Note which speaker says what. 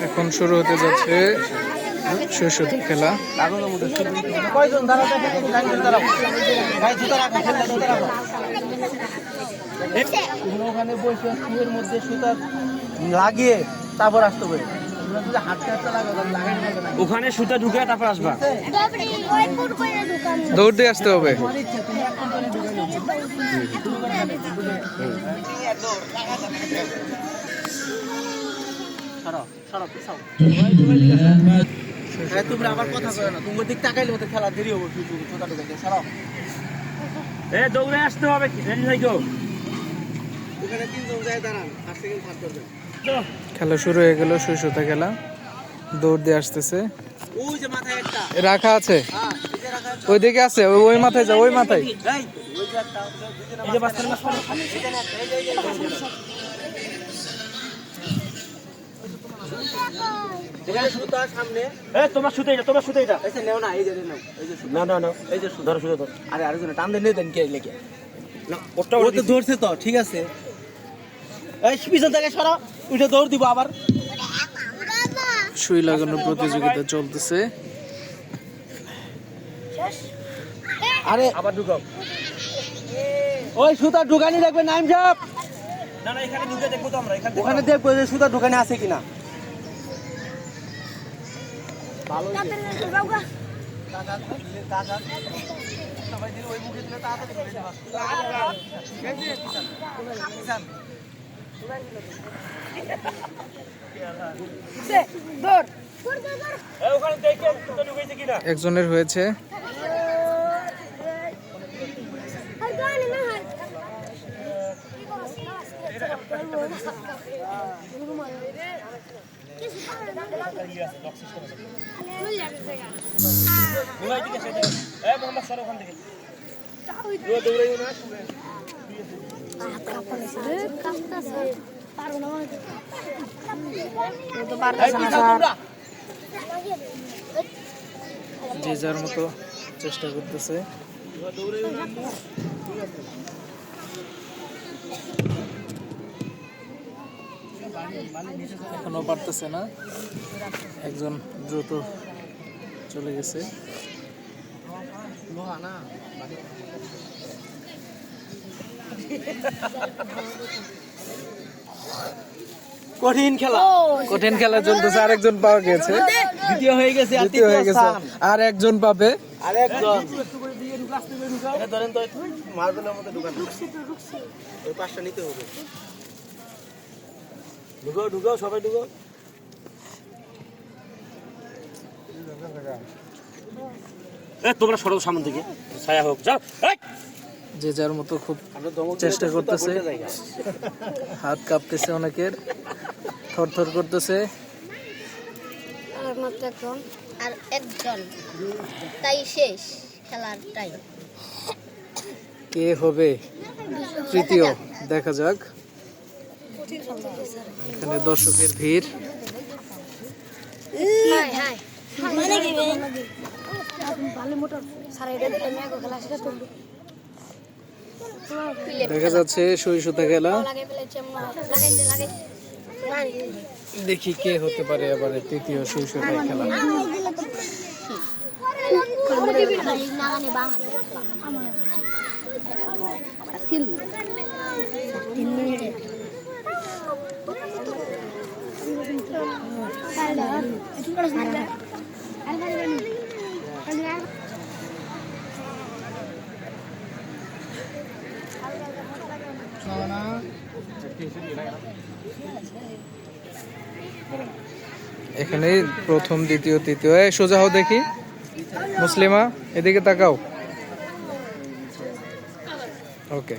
Speaker 1: এখন শুরু হতে যাচ্ছে সুতা খেলা।
Speaker 2: ওখানে বসে শুয়ের মধ্যে সুতা লাগিয়ে তারপর আসতে হবে।
Speaker 3: ওখানে সুতা ঢুকে তারপর আসবা।
Speaker 1: দৌড় দিয়ে আসতে হবে।
Speaker 2: তোমরা আবার কথা কয় না, তোমার দিক তাকাইলে ওদের খেলা দেরি হবে। সুতা ঢুকাইতে ছাড়াও,
Speaker 3: দৌড়ে আসতে হবে, রেডি থাকো।
Speaker 2: এখানে 3 জন যায় দাঁড়ান, 8 সেকেন্ড ফাস্ট করবেন।
Speaker 1: খেলা শুরু হয়ে গেল, সুতা খেলা। দৌড় দিয়ে আসতেছে।
Speaker 2: ওই যে মাথায় একটা
Speaker 1: রাখা আছে,
Speaker 2: হ্যাঁ এই যে রাখা আছে,
Speaker 1: ওইদিকে আছে, ওই মাথায় যাও, ওই মাথায়।
Speaker 2: এই ওই যে একটা দুজনে
Speaker 3: এই যে বাস্তার মাছ পড়ে।
Speaker 2: এখানে একটা, এই যে এখানে সুতা সামনে।
Speaker 3: তোমার সুতে এটা, তোমার সুতে এটা।
Speaker 2: এই যে নেও না, এই যে নাও, এই যে সুতা।
Speaker 3: না
Speaker 2: এই যে সুতা।
Speaker 3: ধরো সুতে ধর।
Speaker 2: আরে আরেকজনে টান দেন দেন কে লেগে
Speaker 3: না ওটা
Speaker 2: ও তো ধরছে তো, ঠিক আছে। এই পিছন থেকে সরো, উঠে দৌড় দিব আবার।
Speaker 1: সুই লাগানোর প্রতিযোগিতা চলতেছে।
Speaker 2: আরে
Speaker 3: আবার ঢুকাও।
Speaker 2: ওই সুতা ঢুকানি দেখবে নাইম সাহেব,
Speaker 3: না না এখানে ঢুকে দেখবো তো আমরা, এখানে
Speaker 2: ওখানে দেখবো যে সুতা ঢুকানি আছে কিনা। ভালো
Speaker 3: ওখানে দেখে সুতা ঢুকাইছে কিনা।
Speaker 1: একজনের হয়েছে।
Speaker 3: ঘুমাই দিকে সেটা। মোহাম্মদ সর ওখান থেকে। দৌড়াইও না।
Speaker 1: যে যার মতো চেষ্টা করতেছে। এখনো পারতেছে না, একজন দ্রুত চলে গেছে।
Speaker 2: কঠিন খেলা,
Speaker 1: কঠিন খেলা চলতেছে। আরেকজন পাওয়া গেছে,
Speaker 2: দ্বিতীয় হয়ে গেছে, আর
Speaker 1: দ্বিতীয় হয়ে গেছে, আর একজন পাবে।
Speaker 2: আরেকজন এটা ধরেন তো, মার্বেলের মধ্যে ঢুকান, ওই পাঁচটা নিতে হবে।
Speaker 3: ঢুকাও ঢুকাও, সবাই ঢুকাও। তোমরা সরো সামনে থেকে, ছায়া হোক। যাও।
Speaker 1: যে যার মতো খুব চেষ্টা করতেছে। হাত কাঁপতেছে অনেকের, থরথর করতেছে।
Speaker 4: আর একজন, তাই শেষ খেলার টাইম।
Speaker 1: কে হবে তৃতীয় দেখা যাক। এখানে দর্শকের ভিড়। দেখা যাচ্ছে সুতা খেলা। দেখি কে হতে পারে এবারে তৃতীয় সুতা খেলা। এখানে প্রথম, দ্বিতীয়, তৃতীয়। সোজা হও দেখি। মুসলিমা এদিকে তাকাও। ওকে।